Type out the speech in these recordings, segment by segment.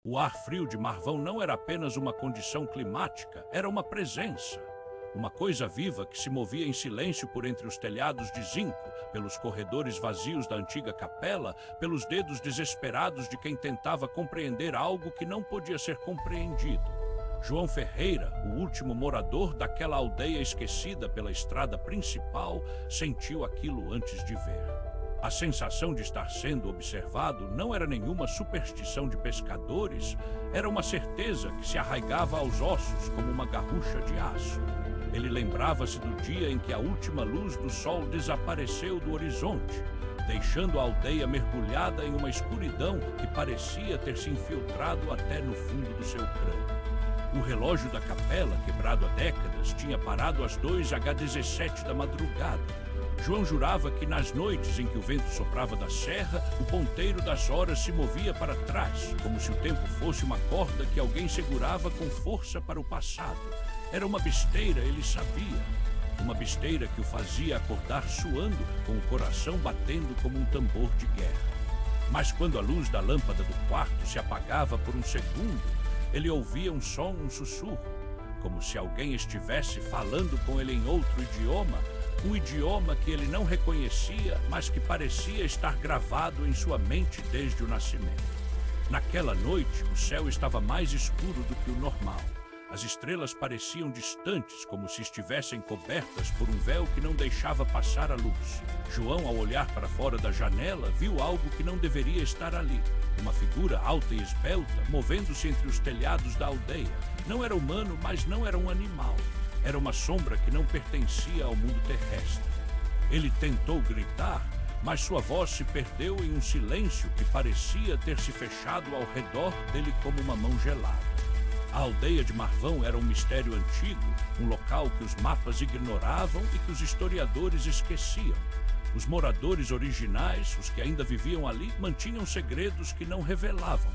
O ar frio de Marvão não era apenas uma condição climática, era uma presença. Uma coisa viva que se movia em silêncio por entre os telhados de zinco, pelos corredores vazios da antiga capela, pelos dedos desesperados de quem tentava compreender algo que não podia ser compreendido. João Ferreira, o último morador daquela aldeia esquecida pela estrada principal, sentiu aquilo antes de ver. A sensação de estar sendo observado não era nenhuma superstição de pescadores, era uma certeza que se arraigava aos ossos como uma garrucha de aço. Ele lembrava-se do dia em que a última luz do sol desapareceu do horizonte, deixando a aldeia mergulhada em uma escuridão que parecia ter se infiltrado até no fundo do seu crânio. O relógio da capela, quebrado há décadas, tinha parado às 2h17 da madrugada. João jurava que nas noites em que o vento soprava da serra, o ponteiro das horas se movia para trás, como se o tempo fosse uma corda que alguém segurava com força para o passado. Era uma besteira, ele sabia. Uma besteira que o fazia acordar suando, com o coração batendo como um tambor de guerra. Mas quando a luz da lâmpada do quarto se apagava por um segundo, ele ouvia um som, um sussurro, como se alguém estivesse falando com ele em outro idioma, um idioma que ele não reconhecia, mas que parecia estar gravado em sua mente desde o nascimento. Naquela noite, o céu estava mais escuro do que o normal. As estrelas pareciam distantes, como se estivessem cobertas por um véu que não deixava passar a luz. João, ao olhar para fora da janela, viu algo que não deveria estar ali. Uma figura alta e esbelta, movendo-se entre os telhados da aldeia. Não era humano, mas não era um animal. Era uma sombra que não pertencia ao mundo terrestre. Ele tentou gritar, mas sua voz se perdeu em um silêncio que parecia ter se fechado ao redor dele como uma mão gelada. A aldeia de Marvão era um mistério antigo, um local que os mapas ignoravam e que os historiadores esqueciam. Os moradores originais, os que ainda viviam ali, mantinham segredos que não revelavam.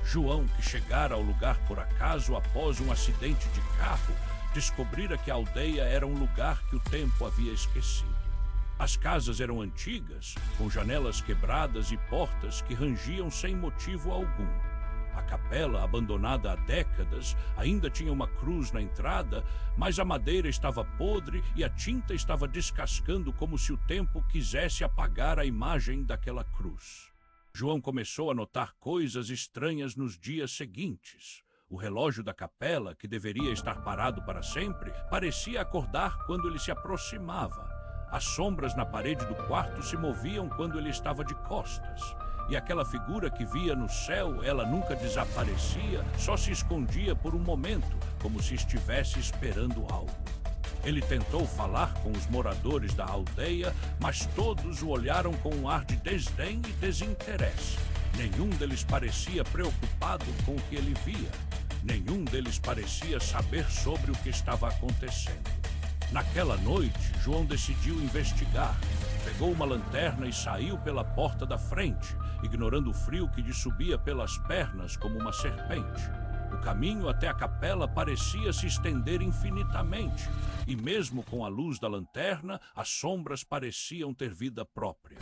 João, que chegara ao lugar por acaso após um acidente de carro, descobrira que a aldeia era um lugar que o tempo havia esquecido. As casas eram antigas, com janelas quebradas e portas que rangiam sem motivo algum. A capela, abandonada há décadas, ainda tinha uma cruz na entrada, mas a madeira estava podre e a tinta estava descascando como se o tempo quisesse apagar a imagem daquela cruz. João começou a notar coisas estranhas nos dias seguintes. O relógio da capela, que deveria estar parado para sempre, parecia acordar quando ele se aproximava. As sombras na parede do quarto se moviam quando ele estava de costas. E aquela figura que via no céu, ela nunca desaparecia, só se escondia por um momento, como se estivesse esperando algo. Ele tentou falar com os moradores da aldeia, mas todos o olharam com um ar de desdém e desinteresse. Nenhum deles parecia preocupado com o que ele via. Nenhum deles parecia saber sobre o que estava acontecendo. Naquela noite, João decidiu investigar. Pegou uma lanterna e saiu pela porta da frente, ignorando o frio que lhe subia pelas pernas como uma serpente. O caminho até a capela parecia se estender infinitamente, e mesmo com a luz da lanterna, as sombras pareciam ter vida própria.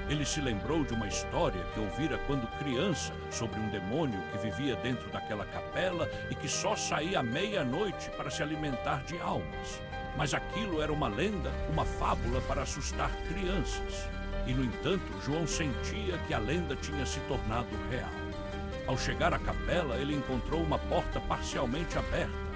Ele se lembrou de uma história que ouvira quando criança sobre um demônio que vivia dentro daquela capela e que só saía à meia-noite para se alimentar de almas. Mas aquilo era uma lenda, uma fábula para assustar crianças. E, no entanto, João sentia que a lenda tinha se tornado real. Ao chegar à capela, ele encontrou uma porta parcialmente aberta.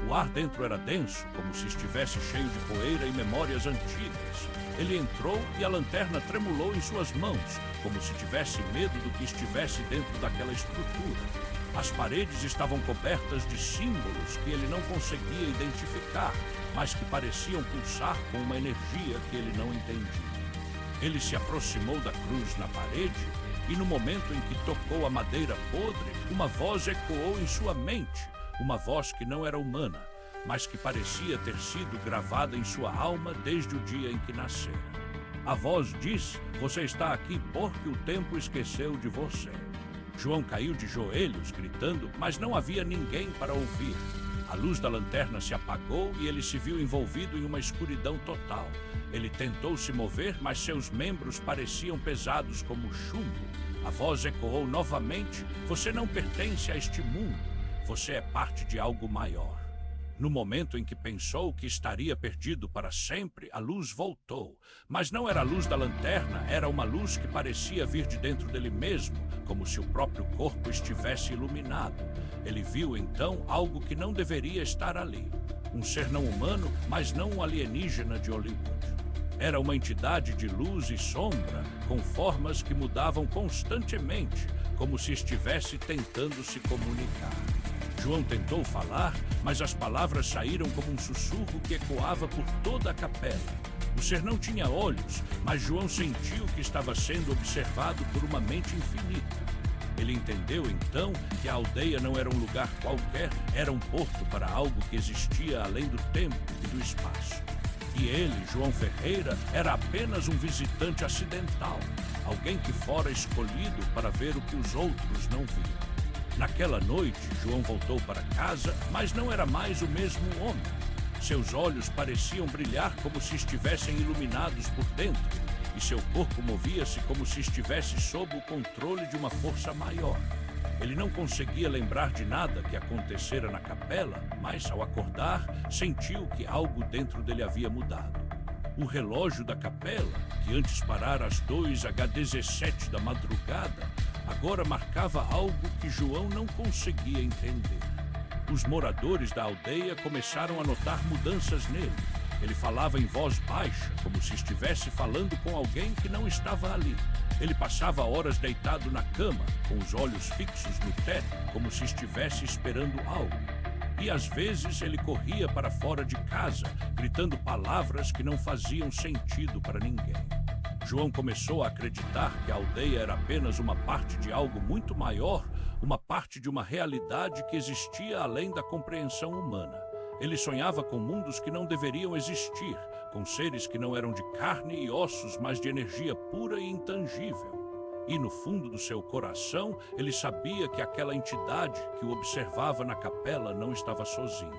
O ar dentro era denso, como se estivesse cheio de poeira e memórias antigas. Ele entrou e a lanterna tremulou em suas mãos, como se tivesse medo do que estivesse dentro daquela estrutura. As paredes estavam cobertas de símbolos que ele não conseguia identificar, mas que pareciam pulsar com uma energia que ele não entendia. Ele se aproximou da cruz na parede e, no momento em que tocou a madeira podre, uma voz ecoou em sua mente, uma voz que não era humana, mas que parecia ter sido gravada em sua alma desde o dia em que nascera. A voz disse: "Você está aqui porque o tempo esqueceu de você." João caiu de joelhos, gritando, mas não havia ninguém para ouvir. A luz da lanterna se apagou e ele se viu envolvido em uma escuridão total. Ele tentou se mover, mas seus membros pareciam pesados como chumbo. A voz ecoou novamente: você não pertence a este mundo. Você é parte de algo maior. No momento em que pensou que estaria perdido para sempre, a luz voltou. Mas não era a luz da lanterna, era uma luz que parecia vir de dentro dele mesmo, como se o próprio corpo estivesse iluminado. Ele viu então algo que não deveria estar ali. Um ser não humano, mas não um alienígena de Hollywood. Era uma entidade de luz e sombra, com formas que mudavam constantemente, como se estivesse tentando se comunicar. João tentou falar, mas as palavras saíram como um sussurro que ecoava por toda a capela. O ser não tinha olhos, mas João sentiu que estava sendo observado por uma mente infinita. Ele entendeu então que a aldeia não era um lugar qualquer, era um porto para algo que existia além do tempo e do espaço. E ele, João Ferreira, era apenas um visitante acidental, alguém que fora escolhido para ver o que os outros não viam. Naquela noite, João voltou para casa, mas não era mais o mesmo homem. Seus olhos pareciam brilhar como se estivessem iluminados por dentro, e seu corpo movia-se como se estivesse sob o controle de uma força maior. Ele não conseguia lembrar de nada que acontecera na capela, mas, ao acordar, sentiu que algo dentro dele havia mudado. O relógio da capela, que antes parara às 2h17 da madrugada, agora marcava algo que João não conseguia entender. Os moradores da aldeia começaram a notar mudanças nele. Ele falava em voz baixa, como se estivesse falando com alguém que não estava ali. Ele passava horas deitado na cama, com os olhos fixos no teto, como se estivesse esperando algo. E às vezes ele corria para fora de casa, gritando palavras que não faziam sentido para ninguém. João começou a acreditar que a aldeia era apenas uma parte de algo muito maior, uma parte de uma realidade que existia além da compreensão humana. Ele sonhava com mundos que não deveriam existir, com seres que não eram de carne e ossos, mas de energia pura e intangível. E no fundo do seu coração, ele sabia que aquela entidade que o observava na capela não estava sozinha.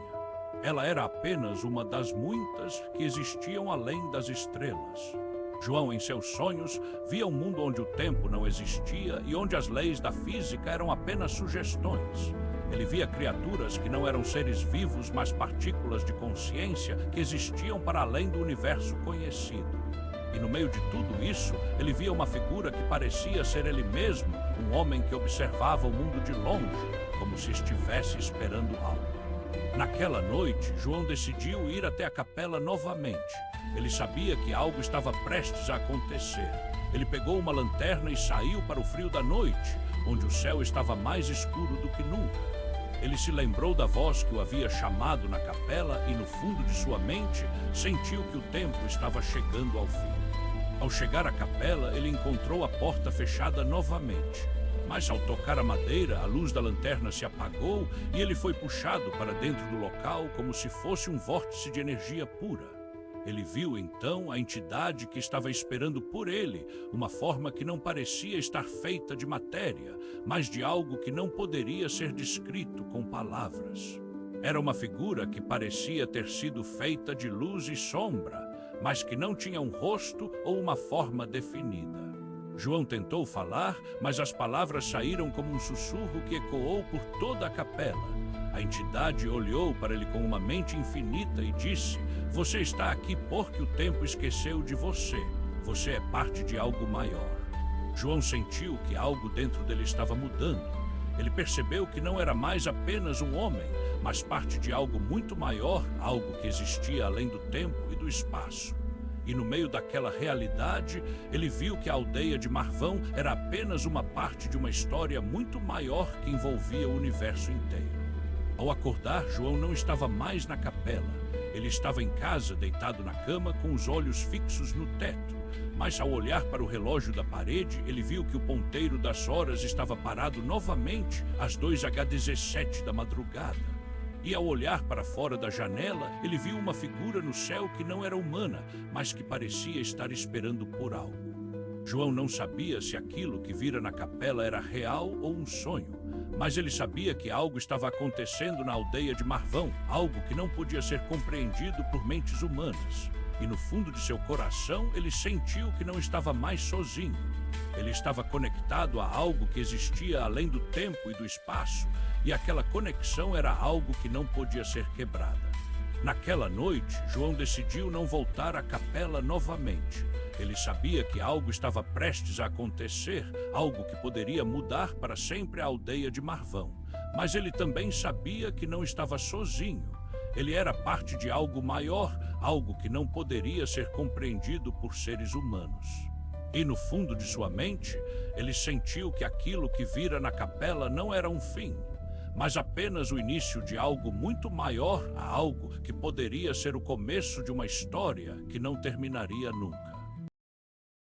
Ela era apenas uma das muitas que existiam além das estrelas. João, em seus sonhos, via um mundo onde o tempo não existia e onde as leis da física eram apenas sugestões. Ele via criaturas que não eram seres vivos, mas partículas de consciência que existiam para além do universo conhecido. E no meio de tudo isso, ele via uma figura que parecia ser ele mesmo, um homem que observava o mundo de longe, como se estivesse esperando algo. Naquela noite, João decidiu ir até a capela novamente. Ele sabia que algo estava prestes a acontecer. Ele pegou uma lanterna e saiu para o frio da noite, onde o céu estava mais escuro do que nunca. Ele se lembrou da voz que o havia chamado na capela e, no fundo de sua mente, sentiu que o tempo estava chegando ao fim. Ao chegar à capela, ele encontrou a porta fechada novamente. Mas, ao tocar a madeira, a luz da lanterna se apagou e ele foi puxado para dentro do local como se fosse um vórtice de energia pura. Ele viu, então, a entidade que estava esperando por ele, uma forma que não parecia estar feita de matéria, mas de algo que não poderia ser descrito com palavras. Era uma figura que parecia ter sido feita de luz e sombra, mas que não tinha um rosto ou uma forma definida. João tentou falar, mas as palavras saíram como um sussurro que ecoou por toda a capela. A entidade olhou para ele com uma mente infinita e disse: "Você está aqui porque o tempo esqueceu de você. Você é parte de algo maior." João sentiu que algo dentro dele estava mudando. Ele percebeu que não era mais apenas um homem, mas parte de algo muito maior, algo que existia além do tempo e do espaço. E no meio daquela realidade, ele viu que a aldeia de Marvão era apenas uma parte de uma história muito maior que envolvia o universo inteiro. Ao acordar, João não estava mais na capela. Ele estava em casa, deitado na cama, com os olhos fixos no teto. Mas ao olhar para o relógio da parede, ele viu que o ponteiro das horas estava parado novamente às 2h17 da madrugada. E ao olhar para fora da janela, ele viu uma figura no céu que não era humana, mas que parecia estar esperando por algo. João não sabia se aquilo que vira na capela era real ou um sonho, mas ele sabia que algo estava acontecendo na aldeia de Marvão, algo que não podia ser compreendido por mentes humanas. E no fundo de seu coração, ele sentiu que não estava mais sozinho. Ele estava conectado a algo que existia além do tempo e do espaço, e aquela conexão era algo que não podia ser quebrada. Naquela noite, João decidiu não voltar à capela novamente. Ele sabia que algo estava prestes a acontecer, algo que poderia mudar para sempre a aldeia de Marvão. Mas ele também sabia que não estava sozinho. Ele era parte de algo maior, algo que não poderia ser compreendido por seres humanos. E no fundo de sua mente, ele sentiu que aquilo que vira na capela não era um fim, mas apenas o início de algo muito maior, algo que poderia ser o começo de uma história que não terminaria nunca.